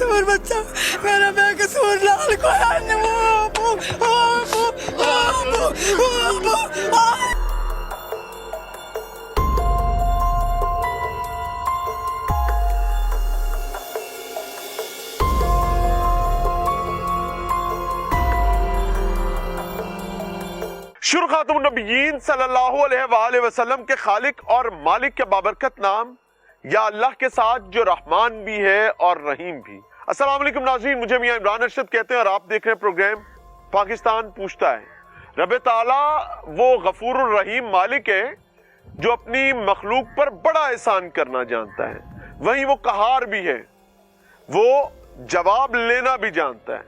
बेकसूर बच्चा, मेरा बेकसूर लाल को शुरू खातून नबीयीन सल्लल्लाहु अलैहि वसल्लम के खालिक और मालिक के बाबरकत नाम या अल्लाह के साथ जो रहमान भी है और रहीम भी। अस्सलाम वालेकुम नाज़रीन, मुझे मियां इमरान अरशद कहते हैं और आप देख रहे हैं प्रोग्राम पाकिस्तान पूछता है। रब ताला वो गफूरुर रहीम मालिक है जो अपनी मखलूक पर बड़ा एहसान करना जानता है, वहीं वो कहार भी है, वो जवाब लेना भी जानता है।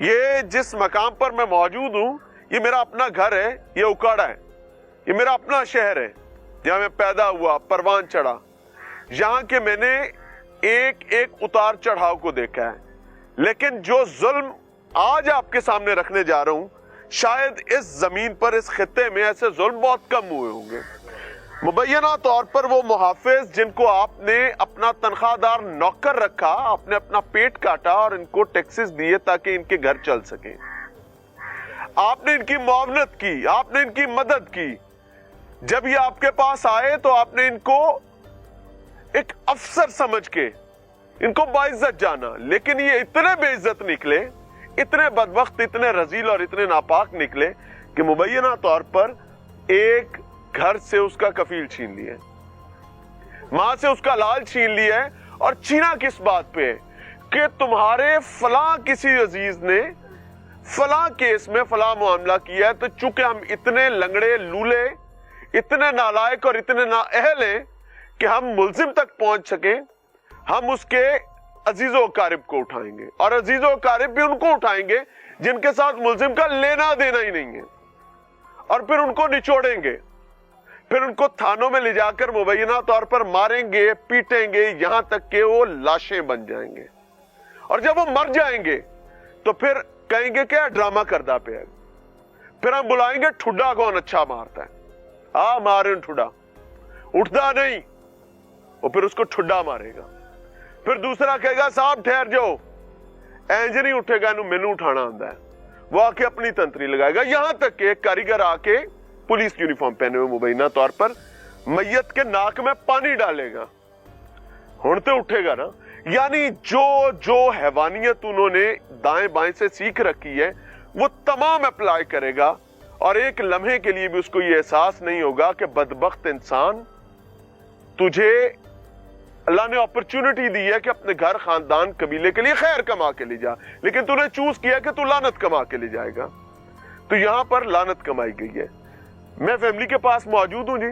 ये जिस मकाम पर मैं मौजूद हूं, ये मेरा अपना घर है, ये उकाड़ा है, ये मेरा अपना शहर है जहां मैं पैदा हुआ, परवान चढ़ा, यहां के मैंने एक एक उतार चढ़ाव को देखा है। लेकिन जो जुल्म आज आपके सामने रखने जा रहा हूं, शायद इस जमीन पर, इस खित्ते में ऐसे जुल्म बहुत कम हुए होंगे। मुबैना तौर पर वो मुहाफिज जिनको आपने अपना तनख्वाहदार नौकर रखा, आपने अपना पेट काटा और इनको टैक्सेस दिए ताकि इनके घर चल सके, आपने इनकी मुआवनत की, आपने इनकी मदद की। जब ये आपके पास आए तो आपने इनको एक अफसर समझ के इनको बाइज्जत जाना, लेकिन ये इतने बेइज्जत निकले, इतने बदबख्त, इतने रजील और इतने नापाक निकले कि मुबैना तौर पर एक घर से उसका कफील छीन लिया, मां से उसका लाल छीन लिया है। और छीना किस बात पे है कि तुम्हारे फलां किसी अजीज ने फलां केस में फलां मामला किया है, तो चूंकि हम इतने लंगड़े लूले, इतने नालायक और इतने नाअहल हैं कि हम मुल्जिम तक पहुंच सके, हम उसके अजीजो कारिब को उठाएंगे और अजीजो कारिब भी उनको उठाएंगे जिनके साथ मुल्जिम का लेना देना ही नहीं है, और फिर उनको निचोड़ेंगे, फिर उनको थानों में ले जाकर मुबैना तौर पर मारेंगे, पीटेंगे, यहां तक कि वो लाशें बन जाएंगे। और जब वो मर जाएंगे तो फिर कहेंगे क्या ड्रामा करदा पे है। फिर हम बुलाएंगे ठुड्डा कौन अच्छा मारता है, आ मारे ठुड्डा, उठता नहीं, वो फिर उसको ठुड्डा मारेगा। फिर दूसरा कहेगा साहब ठहर जाओ, इंज नहीं उठेगा, मैनू उठाना आंदा है, वो आके अपनी तंत्री लगाएगा। यहां तक कि एक कारीगर आके पुलिस यूनिफॉर्म पहने हुए मुबैना तौर पर मैयत के नाक में पानी डालेगा, हुण तो उठेगा ना। यानी जो जो हैवानियत उन्होंने दाएं बाएं से सीख रखी है वो तमाम अप्लाई करेगा, और एक लम्हे के लिए भी उसको ये एहसास नहीं होगा कि बदबख्त इंसान, तुझे अल्लाह ने अपॉर्चुनिटी दी है कि अपने घर, खानदान, कबीले के लिए खैर कमा के ले जा, लेकिन तूने चूज किया कि तू लानत कमा के ले जाएगा। तो यहां पर लानत कमाई गई है। मैं फैमिली के पास मौजूद हूं जी,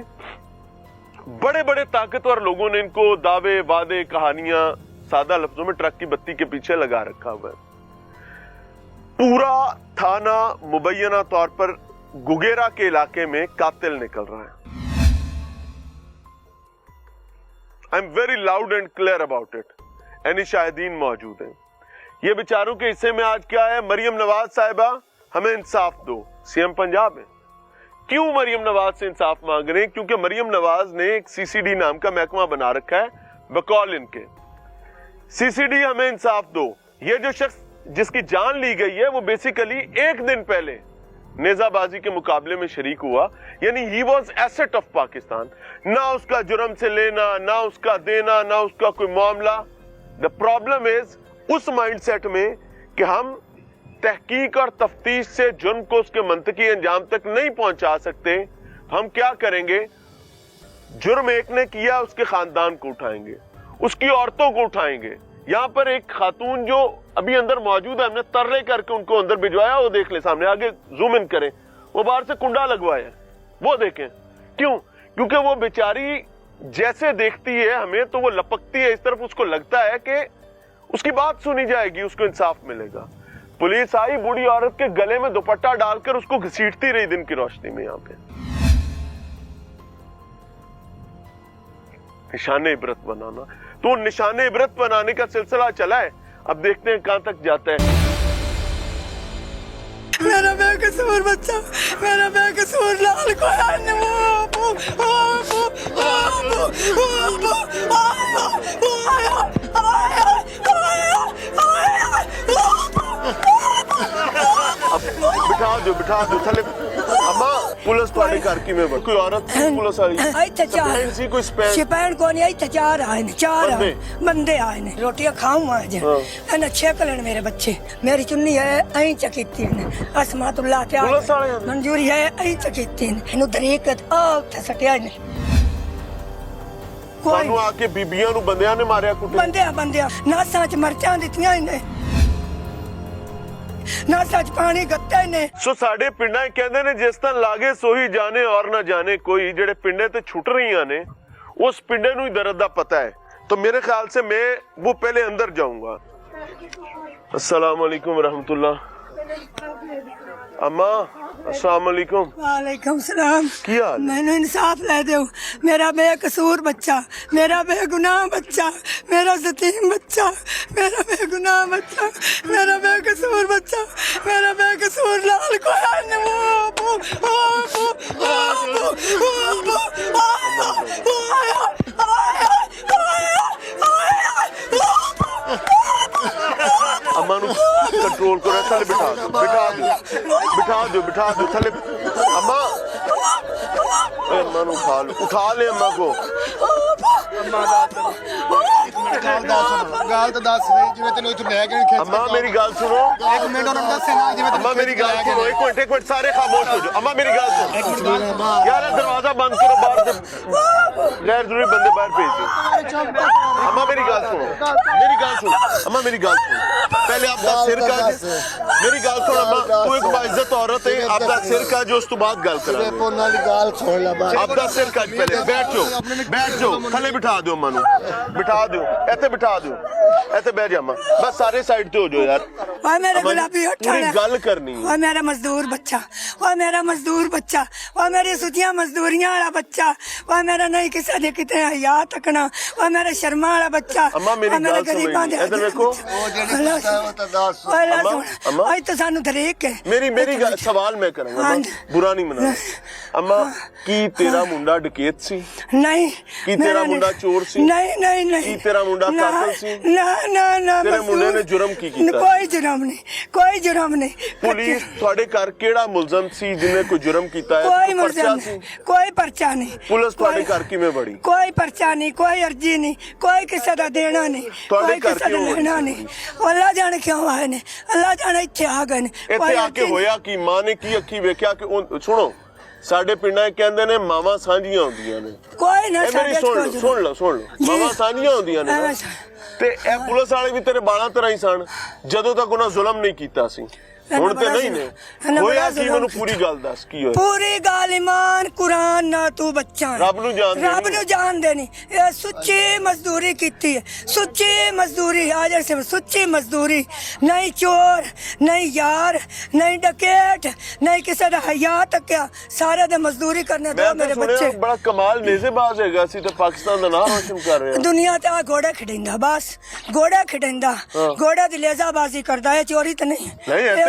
बड़े बड़े ताकतवर लोगों ने इनको दावे, वादे, कहानियां, सादा लफ्जों में ट्रक की बत्ती के पीछे लगा रखा हुआ है। पूरा थाना मुबैना तौर पर गुगेरा के इलाके में कातिल निकल रहा है। I am very loud and clear about it. यानी शाहिदीन मौजूद हैं। ये बेचारों के हिस्से में आज क्या है, मरियम नवाज साहिबा हमें इंसाफ दो, सीएम पंजाब है। क्यों मरियम नवाज से इंसाफ मांग रहे हैं? क्योंकि मरियम नवाज ने एक सीसीडी नाम का महकमा बना रखा है बकौल इनके। सीसीडी हमें इंसाफ दो। ये जो शख्स जिसकी जान ली गई है वो बेसिकली एक दिन पहले नेजाबाजी के मुकाबले में शरीक हुआ, यानी he was asset of Pakistan. ना उसका जुर्म से लेना, ना उसका देना, ना उसका कोई मामला। द प्रॉब्लम इज उस माइंडसेट में कि हम तहकीक और तफ्तीश से जुर्म को उसके मंतकी अंजाम तक नहीं पहुंचा सकते। हम क्या करेंगे, जुर्म एक ने किया उसके खानदान को उठाएंगे, उसकी औरतों को उठाएंगे। यहां पर एक खातून जो अभी अंदर मौजूद है, हमने तरले करके उनको अंदर भिजवाया, वो देख ले सामने, आगे जूम इन करें, वो बाहर से कुंडा लगवाया, वो देखें। क्यों? क्योंकि वो बेचारी जैसे देखती है हमें तो वो लपकती है इस तरफ, उसको लगता है कि उसकी बात सुनी जाएगी, उसको इंसाफ मिलेगा। पुलिस आई, बूढ़ी औरत के गले में दुपट्टा डालकर उसको घसीटती रही दिन की रोशनी में। यहां पे निशाने इबरत बनाना, तो निशाने इबरत बनाने का सिलसिला चला है, अब देखते हैं कहां तक जाता है। मेरा बेकसूर बच्चा, मेरा बेकसूर लाल को आया ਬਿਠਾ ਦਿਓ ਥੱਲੇ। ਅਮਾ ਪੁਲਿਸ ਤੁਹਾਡੇ ਘਰ ਕਿਵੇਂ ਬਣ? ਕੋਈ ਔਰਤ ਸੀ ਪੁਲਿਸ ਵਾਲੀ? ਇੱਥੇ ਚਾਰ ਸੀ ਕੋਈ ਸਿਪਾਹੀ ਕੋ ਨਹੀਂ, ਇੱਥੇ ਚਾਰ ਆਏ ਨੇ, ਚਾਰ ਬੰਦੇ ਆਏ ਨੇ। ਰੋਟੀਆਂ ਖਾऊं ਅੱਜ ਇਹਨਾਂ ਛੇਕ ਲੈਣ ਮੇਰੇ ਬੱਚੇ। ਮੇਰੀ ਚੁੰਨੀ ਹੈ ਐਂ ਚਕੀਤੀ ਨੇ ਅਸਮਾਤੁल्लाह ਤੇ ਪੁਲਿਸ ਵਾਲਿਆਂ ਨੇ ਮਨਜ਼ੂਰੀ ਹੈ ਐਂ ਚਕੀਤੀ ਨੇ। ਇਹਨੂੰ ਤਰੀਕਤ ਆ ਉੱਥੇ ਸਟਿਆ ਨੇ। ਤੁਹਾਨੂੰ ਆ ਕੇ ਬੀਬੀਆਂ ਨੂੰ ਬੰਦਿਆਂ ਨੇ ਮਾਰਿਆ ਕੁੱਟਿਆ? ਬੰਦਿਆਂ ਨਾਸਾਂ ਚ ਮਰਚਾਂ ਦਿੱਤੀਆਂ ਇਹਨੇ, ਨਾਸਾਂ ਚ ਪਾਣੀ ਗੱਤੇ ਨੇ। ਸੋ ਸਾਡੇ ਪਿੰਡਾਂ ਕਹਿੰਦੇ ਨੇ ਜਿਸ ਤਰ੍ਹਾਂ ਲਾਗੇ ਸੋਹੀ ਜਾਣੇ ਔਰ ਨਾ ਜਾਣੇ ਕੋਈ। ਜਿਹੜੇ ਪਿੰਡੇ ਤੇ ਛੁੱਟ ਰਹੀਆਂ ਨੇ उस पिंडे ਨੂੰ ਹੀ दर्द ਦਾ पता है। तो मेरे ख्याल से मैं वो पहले अंदर जाऊंगा। अस्सलाम वालेकुम रहमतुल्लाह। अम्मा अस्सलाम वालेकुम। वालेकुम सलाम। की हाल? मैंने इंसाफ ले दो। मेरा बेकसूर बच्चा, मेरा बेगुनाह बच्चा, मेरा यतीम बच्चा, मेरा बेगुनाह बच्चा, मेरा बेकसूर बच्चा, मेरा बेकसूर लाल को अम्मा नु कंट्रोल करो, थले बिठा दो, बिठा दो थले। अम्मा अम्मा नु उठा ले अम्मा को। ਗੱਲ ਤਾਂ ਦੱਸ ਦੇ ਜਿਵੇਂ ਤੈਨੂੰ ਇੱਥੇ ਲੈ ਕੇ ਖਿੱਚ। अम्मा मेरी गल सुनो, ਇੱਕ ਮਿੰਟ ਉਹਨਾਂ ਨੂੰ ਦੱਸੇ ਨਾ ਜਿਵੇਂ अम्मा मेरी गल सुनो, एक मिनट सारे खामोश हो जाओ। अम्मा मेरी गल सुनो यार, दरवाजा बंद करो, बाहर से गैर जरूरी बंदे बाहर भेज दो। अम्मा मेरी गल सुनो, अम्मा मेरी गल सुनो, पहले आपका सिर का, मेरी गल सुनो अम्मा, तू एक बाइज्जत औरत है, आपका सिर का जो उस तो बाद गल करा। ਉਹਨਾਂ ਦੀ ਗੱਲ ਸੁਣ ਲੈ ਬਾਈ। आपका सिर का पहले बैठ जाओ थले बिठा दो अम्मा नु, बिठा दो इत्थे बिठा दो, इत्थे बैठ जा अम्मा, बस सारे साइड ते हो जाओ यार। ओए मेरे गुलाबी पूरी गल करनी है। ओए मेरा मजदूर बच्चा, ओए मेरा मजदूर बच्चा, ओए मेरी सुतियां मजदूरियां वाला बच्चा, ओए मेरा नहीं किसी दे किते हया तकना, ओए मेरा शर्मा वाला बच्चा। अम्मा मेरी गल सुनो, इधर देखो। ਉਹ ਜਿਹੜੀ ਕੀਤਾ ਉਹ ਤਾਂ ਦੱਸ। ओए ला अम्मा, सुन, अम्मा। ओए तो सानू तरीक है। मेरी गल सवाल मैं करूंगा, हाँ। बुरा नहीं मना। अम्मा की तेरा मुंडा डकैत सी? नहीं। की तेरा मुंडा चोर सी? नहीं। की तेरा मुंडा कातिल सी? ना तेरे मुंडे ने जुर्म की कीता? कोई जुर्म नहीं। पुलिस ਤੁਹਾਡੇ ਘਰ ਕਿਹੜਾ ਮੁਲਜ਼ਮ ਸੀ ਜਿਹਨੇ ਕੋਈ ਜੁਰਮ ਕੀਤਾ ਹੈ? कोई मुलजम नहीं, कोई पर्चा नहीं। पुलिस ਤੁਹਾਡੇ ਘਰ ਕਿਵੇਂ ਵੜੀ? कोई पर्चा नहीं, कोई अर्जी नहीं, कोई किसी का देना नहीं, कोई किसी का लेना नहीं। अल्लाह जाने क्यों आए ने, अल्लाह जाने इत्थे आ गए ने। ਇੱਥੇ ਆ ਕੇ ਹੋਇਆ ਕਿ ਮਾਂ ਨੇ ਕੀ ਅੱਖੀ ਵੇਖਿਆ ਕਿ ਸੁਣੋ, ਸਾਡੇ ਪਿੰਡਾਂ ਕਹਿੰਦੇ ਨੇ ਮਾਵਾਂ ਸਾਂਝੀਆਂ ਹੁੰਦੀਆਂ ਨੇ। कोई ना ਇਹ ਮੇਰੀ ਸੁਣ ਲਓ ਮਾਵਾਂ ਸਾਂਝੀਆਂ ਹੁੰਦੀਆਂ ਨੇ ਨਾ। ਤੇ ਇਹ ਪੁਲਿਸ ਵਾਲੇ ਵੀ ਤੇਰੇ ਬਾਲਾਂ ਤਰ੍ਹਾਂ ਹੀ ਸਨ ਜਦੋਂ ਤੱਕ ਉਹਨਾਂ ਜ਼ੁਲਮ ਨਹੀਂ ਕੀਤਾ ਸੀ। ਹੁਣ ਤੇ ਨਹੀਂ ਨੇ ਹੋਇਆ ਕੀ? ਮੈਨੂੰ ਪੂਰੀ ਗੱਲ ਦੱਸ ਕੀ ਹੋਇਆ। ਪੂਰੀ ਗੱਲ ਈਮਾਨ ਕੁਰਾਨ ਨਾ ਤੂੰ ਬੱਚਾ ਰੱਬ ਨੂੰ ਜਾਣਦੇ ਨਹੀਂ। ਇਹ ਸੁੱਚੀ ਮਜ਼ਦੂਰੀ ਕੀਤੀ ਹੈ, ਸੁੱਚੀ ਮਜ਼ਦੂਰੀ। ਆ ਜਾ ਸਿਰ ਸੁੱਚੀ ਮਜ਼ਦੂਰੀ, ਨਹੀਂ ਚੋਰ, ਨਹੀਂ ਯਾਰ, ਨਹੀਂ ਡਕੈਤ, ਨਹੀਂ ਕਿਸੇ ਦਾ ਹਯਾ ਤੱਕਿਆ। ਸਾਰੇ ਦੇ ਮਜ਼ਦੂਰੀ ਕਰਨੇ ਦੋ ਮੇਰੇ ਬੱਚੇ। ਬੜਾ ਕਮਾਲ ਨੇਜ਼ੇਬਾਜ਼ ਹੈਗਾ ਸੀ ਤੇ ਪਾਕਿਸਤਾਨ ਦਾ ਨਾਮ ਰੋਸ਼ਨ ਕਰ ਰਿਹਾ। ਦੁਨੀਆ ਤੇ ਆ ਘੋੜਾ ਖਿਡਾਉਂਦਾ, ਬਸ ਘੋੜਾ ਖਿਡਾਉਂਦਾ, ਘੋੜਾ ਦੀ ਲੇਜ਼ਾਬਾਜ਼ੀ ਕਰਦਾ ਹੈ, ਚੋਰੀ ਤੇ ਨਹੀਂ।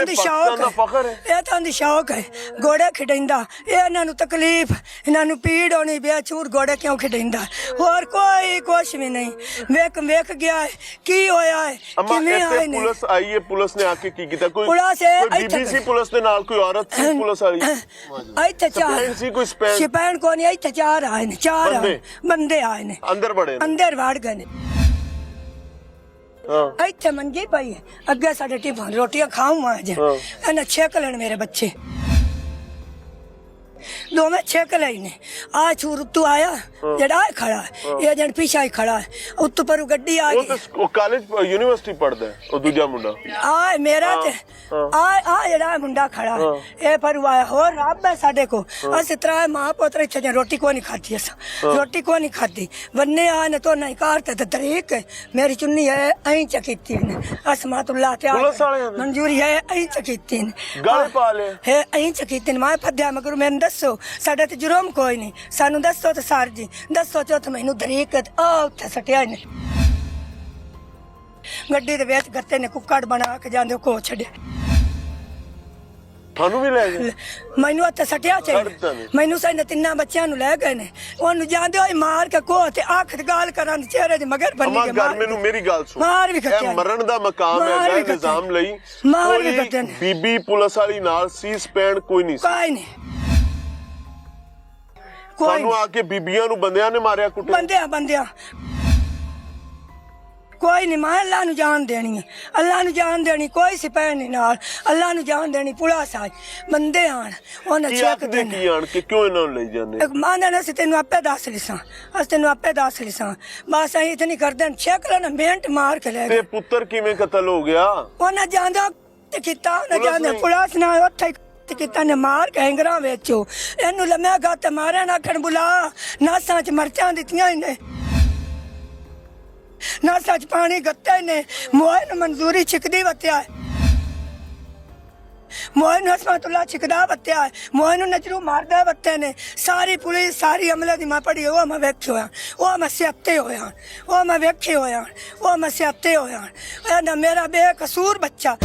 ਪਾਕਿਸਤਾਨ ਦਾ ਫਖਰ ਹੈ, ਇਹ ਤਾਂ ਦੀ ਸ਼ੌਕ ਹੈ। ਘੋੜੇ ਖਿਡਾਉਂਦਾ, ਇਹਨਾਂ ਨੂੰ ਤਕਲੀਫ, ਇਹਨਾਂ ਨੂੰ ਪੀੜ ਹੋਣੀ, ਬੇਚੂਰ ਘੋੜੇ ਕਿਉਂ ਖਿਡਾਉਂਦਾ? ਹੋਰ ਕੋਈ ਕੁਛ ਵੀ ਨਹੀਂ। ਵੇਖ ਗਿਆ ਹੈ ਕੀ ਹੋਇਆ ਹੈ, ਕਿਵੇਂ ਆਏ ਨੇ। ਪੁਲਿਸ ਆਈ ਹੈ, ਪੁਲਿਸ ਨੇ ਆ ਕੇ ਕੀ ਕੀਤਾ? ਕੋਈ BBC ਪੁਲਿਸ ਦੇ ਨਾਲ ਕੋਈ ਔਰਤ ਸੀ ਪੁਲਿਸ ਵਾਲੀ? ਇੱਥੇ ਚਾਰ ਸੀ ਕੋਈ ਸਿਪਾਹੀ ਕੋ ਨਹੀਂ, ਇੱਥੇ ਚਾਰ ਆਏ ਨੇ, ਚਾਰ ਬੰਦੇ ਆਏ ਨੇ, ਅੰਦਰ ਬੜੇ ਅੰਦਰ ਵੜ ਗਏ ਨੇ। ਇੱਥੇ ਮੰਜੀ ਪਈ ਹੈ, ਅੱਗੇ ਸਾਡੇ ਟਿਫਨ ਰੋਟੀਆਂ ਖਾऊं ਅੱਜ ਇਹਨਾਂ ਛੇਕ ਲੈਣ ਮੇਰੇ ਬੱਚੇ। ਦੋਵੇਂ ਛੇਕ ਲਈ ਨੇ। ਆ ਛੂਰ ਉੱਤੋਂ ਆਇਆ ਜਿਹੜਾ ਖੜਾ ਹੈ, ਇਹ ਜਣ ਪਿੱਛਾ ਹੀ ਖੜਾ ਹੈ। ਉੱਤੋਂ ਪਰ ਗੱਡੀ ਆ ਗਈ। ਉਹ ਕਾਲਜ ਯੂਨੀਵਰਸਿਟੀ ਪੜਦਾ ਹੈ, ਉਹ ਦੂਜਾ ਮੁੰਡਾ ਆ ਮੇਰਾ ਤੇ ਆ ਜਿਹੜਾ ਮੁੰਡਾ ਖੜਾ ਹੈ, ਇਹ ਪਰ ਆਇਆ। ਹੋਰ ਰੱਬ ਹੈ ਸਾਡੇ ਕੋ, ਅਸੀਂ ਤਰਾ ਮਾਂ ਪੁੱਤਰ ਇੱਥੇ ਰੋਟੀ ਕੋ ਨਹੀਂ ਖਾਧੀ, ਅਸਾਂ ਰੋਟੀ ਕੋ ਨਹੀਂ ਖਾਧੀ। ਬੰਨੇ ਆ ਨੇ ਤੋਂ ਨਹੀਂ ਕਾਰ ਤੇ ਤਰੀਕ ਮੇਰੀ ਚੁੰਨੀ ਹੈ ਐਂ ਚਕੀਤੀ ਨੇ ਅਸਮਾਤੁल्लाह ਤੇ ਮਨਜ਼ੂਰੀ ਹੈ ਐਂ ਚਕੀਤੀ ਨੇ ਗਲ ਪਾ ਲਿਆ ਹੈ ਐਂ ਚਕੀਤੀ ਨੇ। ਮੈਂ ਫੱਦਿਆ ਮਗਰ ਮੈਨੂੰ ਦੱਸੋ, ਸਾਡੇ ਤੇ ਜੁਰਮ ਕੋਈ ਨਹੀਂ, ਸਾਨੂੰ ਦੱਸੋ ਤੇ ਸਰ ਜੀ ਦੱਸੋ। ਚੌਥ ਮੈਨੂੰ ਤਰੀਕਤ ਆ ਉੱਥੇ ਸਟਿਆ ਨੇ ਗੱਡੀ ਦੇ ਵਿੱਚ ਗੱਤੇ ਨੇ ਕੁੱਕੜ ਬਣਾ ਕੇ ਜਾਂਦੇ ਕੋ ਛੱਡਿਆ। ਤੁਹਾਨੂੰ ਵੀ ਲੈ ਗਏ? ਮੈਨੂੰ ਉੱਥੇ ਸੱਟਿਆ ਛੱਡਤਾ ਚਾਹੀਦਾ ਨੀ। ਮੈਨੂੰ ਸਾਡੇ ਤਿੰਨਾਂ ਬੱਚਿਆਂ ਨੂੰ ਲੈ ਗਏ ਨੇ ਉਹਨੂੰ ਜਾਂਦੇ ਹੋਏ ਮਾਰ ਕੇ ਕੋਹ ਤੇ ਅੱਖ ਤੇ ਗਾਲ ਕਰਾਂ ਚਿਹਰੇ ਦੇ ਮਗਰ ਬੰਨੀ ਅਮਾ ਕੇ ਘਰ ਮਾਰ ਮੈਨੂੰ ਮੇਰੀ ਗੱਲ ਸੁਣ, ਮਾਰ ਵੀ ਕੱਟਿਆ ਇਹ ਮਰਨ ਦਾ ਮਕਾਮ ਮਾਰ ਹੈ ਵੀ ਕੱਟਿਆ। ਨਿਜ਼ਾਮ ਲਈ ਮਾਰ ਵੀ ਕੋਈ ਕੱਟਿਆ ਨੇ। ਬੀਬੀ ਪੁਲਿਸ ਵਾਲੀ ਨਾਲ ਸੀਸ ਪੈਣ ਕੋਈ ਨਹੀਂ ਸੀ। ਕੋਈ ਨਹੀਂ ਕੋਈ ਤੁਹਾਨੂੰ ਆ ਕੇ ਬੀਬੀਆਂ ਨੂੰ ਬੰਦਿਆਂ ਨੇ ਮਾਰਿਆ ਕੁੱਟਿਆ? ਬੰਦਿਆਂ ਕੋਈ ਨਹੀਂ ਮੈਂ ਅੱਲਾ ਨੂੰ ਜਾਨ ਦੇਣੀ ਹੈ, ਅੱਲਾ ਨੂੰ ਜਾਨ ਦੇਣੀ, ਕੋਈ ਸਿਪਾਹੀ ਨਹੀਂ ਨਾਲ, ਅੱਲਾ ਨੂੰ ਜਾਨ ਦੇਣੀ। ਪੁਲਿਸ ਆਈ ਬੰਦੇ ਆਣ ਉਹਨਾਂ ਕੀ ਚੈੱਕ ਆਖਦੇ ਕੀ ਆਣ ਕੇ ਕਿਉਂ ਇਹਨਾਂ ਨੂੰ ਲਈ ਜਾਂਦੇ? ਮਾਨਣਾ ਸੀ ਤੈਨੂੰ ਆਪੇ ਦੱਸ ਲਿਸਾਂ, ਅਸੀਂ ਤੈਨੂੰ ਆਪੇ ਦੱਸ ਲਿਸਾਂ, ਬਸ ਅਸੀਂ ਇਤਨੀ ਕਰਦੇ ਚੈੱਕ ਲੈਣਾ ਮਿੰਟ ਮਾਰ ਕੇ ਲੈ ਤੇ ਗਏ। ਪੁੱਤਰ ਕਿਵੇਂ ਕਤਲ ਹੋ ਗਿਆ? ਉਹਨਾਂ ਜਾਂਦਾ ਤੇ ਕੀਤਾ ਉਹਨਾਂ ਪੁਲਿਸ ਜਾਂਦੇ ਨੇ? ਪੁਲਿਸ ਨਾਲ ਉੱਥੇ ਤੇ ਕੀਤਾ ਨੇ ਮਾਰ ਕੇ ਹੈਂਗਰਾਂ ਵਿੱਚੋਂ ਇਹਨੂੰ ਲੰਮਿਆ ਗੱਤ ਮਾਰਿਆ ਨਾ ਆਖਣ ਬੁਲਾ ਨਾਸਾਂ ਚ ਮਰਚਾਂ ਦਿੱਤੀਆਂ ਇਹਨੇ ਨਾਸਾਂ ਚ ਪਾਣੀ ਗੱਤੇ ਨੇ ਮੋਏ ਨੂੰ ਮਨਜ਼ੂਰੀ ਛਿਕਦੀ ਵਤਿਆ ਮੋਏ ਨੂੰ ਹਸਮਤੁੱਲਾ ਛਿਕਦਾ ਵਤਿਆ ਮੋਏ ਨੂੰ ਨਜਰੂ ਮਾਰਦਾ ਵਤੇ ਨੇ ਸਾਰੀ ਪੁਲਿਸ ਸਾਰੀ ਅਮਲੇ ਦੀ ਮੈਂ ਪੜੀ ਉਹ ਮੈਂ ਵੇਖਿਆ ਹੋਇਆ ਉਹ ਮੈਂ ਸਿਆਤੇ ਹੋਇਆ ਉਹ ਮੈਂ ਵੇਖੇ ਹੋਇਆ ਉਹ ਮੈਂ ਸਿਆਤੇ ਹੋਇਆ ਇਹ ਨਾ ਮੇਰਾ ਬੇਕਸੂਰ ਬੱਚਾ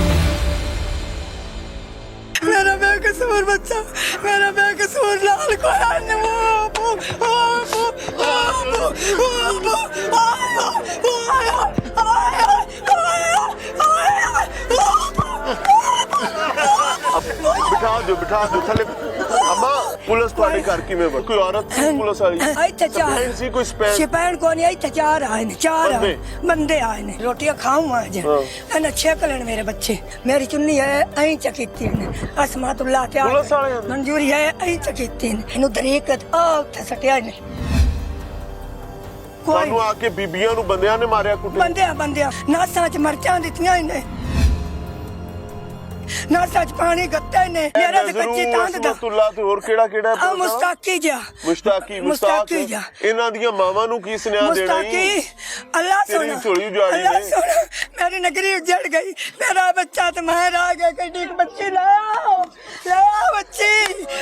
मेरा बेकसूर बच्चा मेरा बेकसूर लाल को बिठा दो थले। अम्मा पुलिस ਤੁਹਾਡੇ ਘਰ ਕਿਵੇਂ ਵੜ ਕੋਈ ਔਰਤ ਸੀ ਪੁਲਿਸ ਵਾਲੀ? ਇੱਥੇ ਚਾਰ ਸੀ ਕੋਈ ਸਿਪਾਹੀ ਕੋ ਨਹੀਂ ਇੱਥੇ ਚਾਰ ਆਏ ਨੇ ਚਾਰ ਬੰਦੇ ਆਏ ਨੇ ਰੋਟੀਆਂ ਖਾਉਂ ਅੱਜ ਇਹਨਾਂ ਛੇਕ ਲੈਣ ਮੇਰੇ ਬੱਚੇ ਮੇਰੀ ਚੁੰਨੀ ਹੈ ਐਂ ਚਕੀਤੀ ਨੇ ਅਸਮਾਤੁੱਲਾ ਤੇ ਪੁਲਿਸ ਵਾਲਿਆਂ ਨੇ? ਮਨਜ਼ੂਰੀ ਹੈ ਐਂ ਚਕੀਤੀ ਨੇ ਇਹਨੂੰ ਤਰੀਕਤ ਆ ਉੱਥੇ ਸਟਿਆ ਨੇ ਕੋਈ ਤੁਹਾਨੂੰ ਆ ਕੇ ਬੀਬੀਆਂ ਨੂੰ ਬੰਦਿਆਂ ਨੇ ਮਾਰਿਆ ਕੁੱਟਿਆ? ਬੰਦਿਆਂ ਨਾਸਾਂ ਚ ਮਰਚਾਂ ਦਿੱਤੀਆਂ ਇਹਨੇ ਨਾਸਾਂ ਚ ਪਾਣੀ ਗੱਤੇ ਨੇ ਮੇਰੇ ਤੇ ਕੱਚੀ ਤੰਦ ਦਾ ਅਸਮਤੁੱਲਾ ਤੇ ਹੋਰ ਕਿਹੜਾ ਆ ਮੁਸਤਾਕੀ ਜਾ ਮੁਸਤਾਕੀ ਜਾ ਇਹਨਾਂ ਦੀਆਂ ਮਾਵਾਂ ਨੂੰ ਕੀ ਸੁਨੇਹਾ ਦੇਣਾ? ਮੁਸਤਾਕੀ ਅੱਲਾ ਤੇਰੀ ਝੋਲੀ ਉਜਾੜੀ ਅੱਲਾ ਨੇ। ਸੋਨਾ ਮੇਰੀ ਨਗਰੀ ਉਜੜ ਗਈ ਮੇਰਾ ਬੱਚਾ ਤੇ ਮੈਂ ਰਹਿ ਗਿਆ ਕਿੱਡੀ ਬੱਚੀ ਲੈ ਬੱਚੀ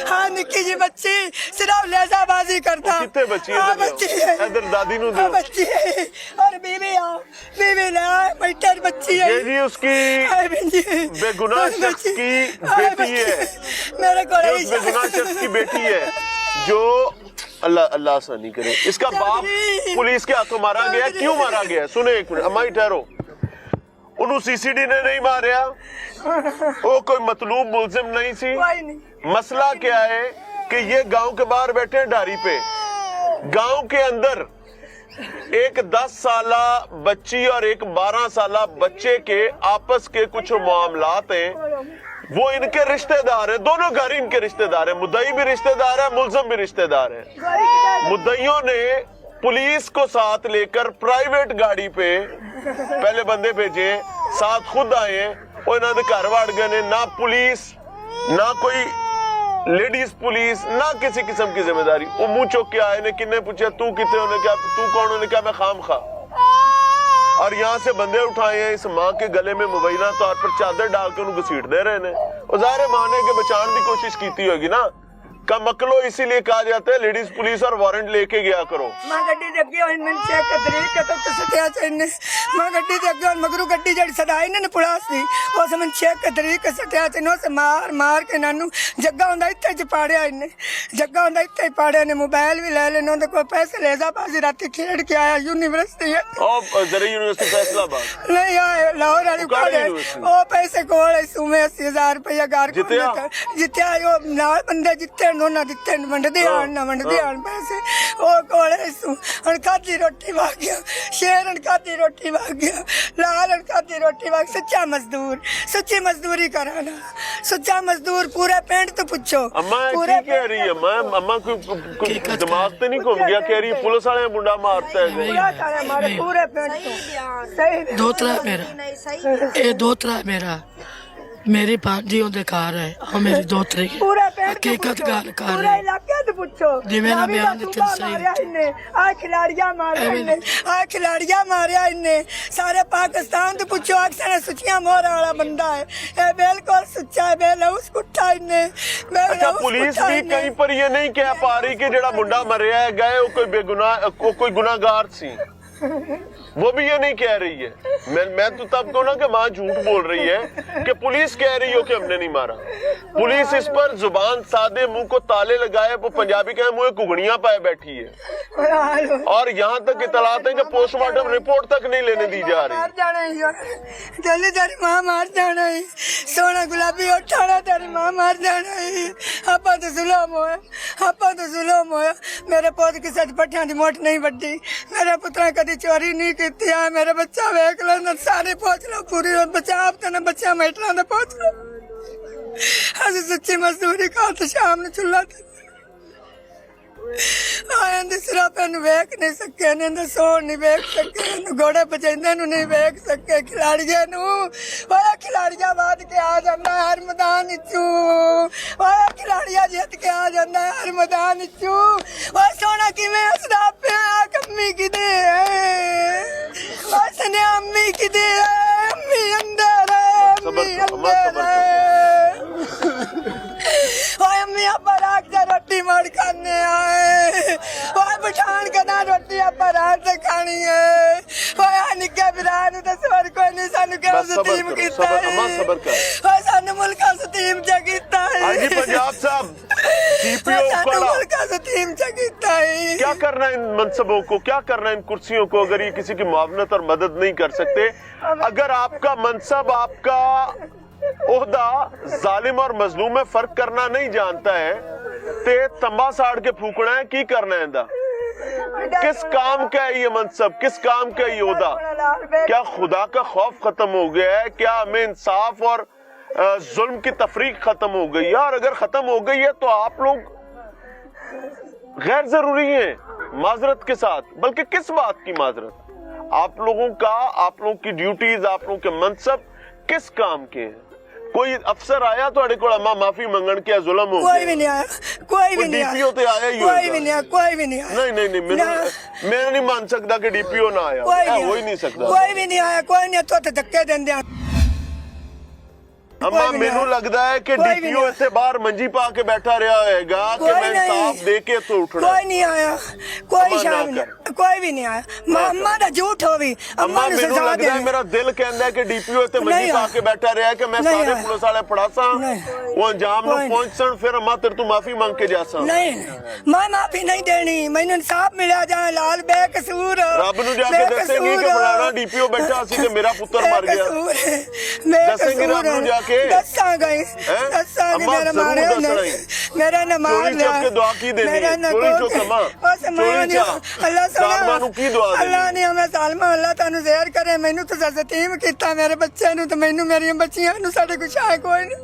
ਹਾਂ ਨਿੱਕੀ ਜੀ ਬੱਚੀ ਸਿਰਫ ਲੇਜ਼ਾਬਾਜ਼ੀ ਕਰਦਾ ਕਿੱਥੇ ਬੱਚੀ ਆ ਬੱਚੀ ਹੈ ਇਧਰ ਦਾਦੀ ਨੂੰ आ ਦਿਓ। बच्ची है और बीवी आओ बीवी ले आए बेटा बच्ची है ये जी उसकी आए बच्ची है। बेगुनाह आए शख्स बच्ची। की आए बेटी बच्ची। है। मेरे को ये उस बेगुनाह शख्स की बेटी है जो अल्लाह आसानी करे। इसका बाप पुलिस के हाथों मारा गया। क्यों मारा गया? सुने एक मिनट अम्मा ही ठहरो। उन्होंने सीसीडी ने नहीं मारा, वो कोई मतलूब मुलजिम नहीं सी। कोई नहीं। मसला क्या है कि ये गांव के बाहर बैठे हैं ढारी पे, गांव के अंदर एक 10 साला बच्ची और एक 12 साला बच्चे के आपस के कुछ मामलात हैं, वो इनके रिश्तेदार हैं, दोनों घर इनके रिश्तेदार हैं, मुद्दई भी रिश्तेदार है, मुलजम भी रिश्तेदार है। मुद्दइयों ने पुलिस को साथ लेकर प्राइवेट गाड़ी पे पहले बंदे भेजे, साथ खुद आए और इन्होंने घर वाड़ गए ने, ना पुलिस ना कोई लेडीज पुलिस ना किसी किस्म की जिम्मेदारी। वो मुंह चौक के आए ने, किन्ने पूछा तू कितने, उन्हें क्या तू कौन, उन्हें क्या मैं खाम खा। और यहाँ से बंदे उठाए हैं, इस माँ के गले में मुबैना तौर पर चादर डाल के उन्हें घसीट दे रहे हैं। और ज़ाहिर माँ ने के बचाने की कोशिश की होगी ना, कम अकलो इसीलिए कहा जाता है लेडीज पुलिस और वारंट लेके गया करो। मां गड्डी दे अगे इन्ने चेक कर तरीक के तो सटिया चने मां गड्डी दे अगे मगरू गड्डी जड़ी सदाई ने पुलिस दी उस मन चेक के तरीक के सटिया चनो से मार के नानू जग्गा हुंदा इत्थे च पाड़िया इन्ने जग्गा हुंदा इत्थे पाड़िया ने मोबाइल भी ले लेने उनके कोई पैसे लेजा बाजी राती खेड के आया यूनिवर्सिटी है और जरा यूनिवर्सिटी फैसलाबाद नहीं आए लाहौर वाली पढ़े ओ पैसे कोल सुमे 80,000 रुपया घर जित्या यो नाल बंदे जित्ते ना दिते वंडदे आन ना वंडदे आन पैसे ओ कोले सु हन खादी रोटी भाग गया शेरन खादी रोटी भाग गया लालन खादी रोटी भाग सच्ची मजदूरी कराना सच्चा मजदूर पूरे पिंड तो पूछो अम्मा की कह रही है अम्मा कोई दिमाग तो नहीं घूम गया? कह रही है पुलिस वाले मुंडा मारता है पूरे पिंड तो सही दोतरा मेरा ये दोतरा मेरा मेरी भांजी ਉਹਦੇ ਘਰ ਹੈ ਆ ਮੇਰੀ ਦੋਤਰੀ पूरे पिंड हकीकत गाल कर पूरे रही इलाके तो पूछो जिवें ना बयान दित्ते सही आ खिलाड़ियां मारिया इन्ने सारे पाकिस्तान तो पूछो अक्सर सुचिया मोहर वाला बंदा है ये बिल्कुल सच्चा है बेलौस कुट्ठा इन्ने अच्छा पुलिस भी कहीं पर ये नहीं कह पा रही कि जेड़ा मुंडा मरिया है गए कोई बेगुनाह कोई गुनाहगार सी वो भी ये नहीं कह रही है। मैं तो तब कहूँ ना कि माँ झूठ बोल रही है कि पुलिस कह रही हो कि हमने नहीं मारा। पुलिस इस पर जुबान सादे, मुंह को ताले लगाए, वो पंजाबी कहे मुंह कुगड़ियां पाए बैठी है। और यहाँ तक इतलात है कि पोस्टमार्टम रिपोर्ट तक नहीं लेने दी जा रही। जल्दी तेरी माँ मार जाना है, सोना गुलाबी उठाना तेरी माँ मार जाना है। आपा तो जुल्म होया, आपा तो जुल्म होया। मेरे पोत की सच पट्टियां दी मोट नहीं बड्डी, मेरे पुत्रा कदी चोरी नहीं की। मेरा बच्चा वेख लो, सारे पहुंच लो पूरी बच्चा आप तो बच्चा मेटना तो पहुंच लो। अस सच्ची मजदूरी का तो शाम ने चुल्ला आए सिर्फ वेख नहीं सके, ने सो नहीं वेख सके, घोड़े बजाइंदे नहीं वेख सके। खिलाड़िया खिलाड़िया बाद के आ जाता है हर मैदान चू, खिलाड़िया जीत के आ जाता है हर मैदान चू। सोना कि हसदा पे अम्मी की दे उसने अम्मी की दे, अम्मी अंदर है, अम्मी अंदर है। अम्मी अब्बा रात से रोटी मार खाने आए, पठान का रोटी अब्बा रात से खानी है। निक्के बिरान तो सबर कोई नहीं, सानू क्या सतीम कीता है, सानू मुल्का सतीम च कीता है। हाजी पंजाब साहब, सानू मुल्का सतीम च कीता है। क्या करना है इन मनसबों को, क्या करना है इन कुर्सियों को, अगर ये किसी की मुआवनत और मदद नहीं कर सकते? अगर आपका मनसब, आपका ओहदा जालिम और मजलूम में फर्क करना नहीं जानता है ते तंबा साड़ के फूकना है, की करना है इंदा? किस काम का है ये मनसब, किस काम का ये ओहदा? क्या खुदा का खौफ खत्म हो गया है? क्या हमें इंसाफ और जुल्म की तफरीक खत्म हो गई है? और अगर खत्म हो गई है तो आप लोग गैर जरूरी हैं माजरत के साथ। बल्कि किस बात की माजरत? आप लोगों का, आप लोगों की ड्यूटीज, आप लोगों के मनसब किस काम के हैं? कोई अफसर आया तो को माफी मंगन क्या जुल्म हो? कोई भी नहीं आया, कोई भी नहीं आया, तो आया ही कोई भी नहीं आया, कोई भी नहीं आया। नहीं मैं नहीं मान सकता कि डीपीओ ना आया, हो ही नहीं सकता। कोई भी नहीं आया, कोई नहीं तो धक्के देंदे। अम्मा मैनू लगता है कि डीपीओ इतने बाहर मंजी पा के बैठा रहा होगा कि मैं इंसाफ दे के तो उठना। कोई नहीं आया, कोई शाम नहीं, कोई भी नहीं आया। अम्मा दा झूठ होवी, अम्मा ने मैनू सजा लगता है, मेरा दिल कहता है कि डीपीओ इतने मंजी पा के बैठा रहा है कि मैं सारे पुलिस वाले पड़ासा वो अंजाम नु पहुंचन, फिर अम्मा तेरे तू माफी मांग के जासा। नहीं, मैं माफी नहीं देनी, मैनू इंसाफ मिला जाए। लाल बेकसूर रब नु जाके दसेंगी कि फलाना डीपीओ बैठा सी कि मेरा पुत्र मर गया, दसेंगी रब नु जाके? दसांगा मेरा मारे मेरा न मार लिया, मेरा न अल्लाह ने हमें सालमा, अल्लाह तानू ज़हर करे। मैनू तो सतीम कीता, मेरे बच्चे नु, तो मैनू मेरी बच्चियां नु, साडे कोई शाह कोई नहीं,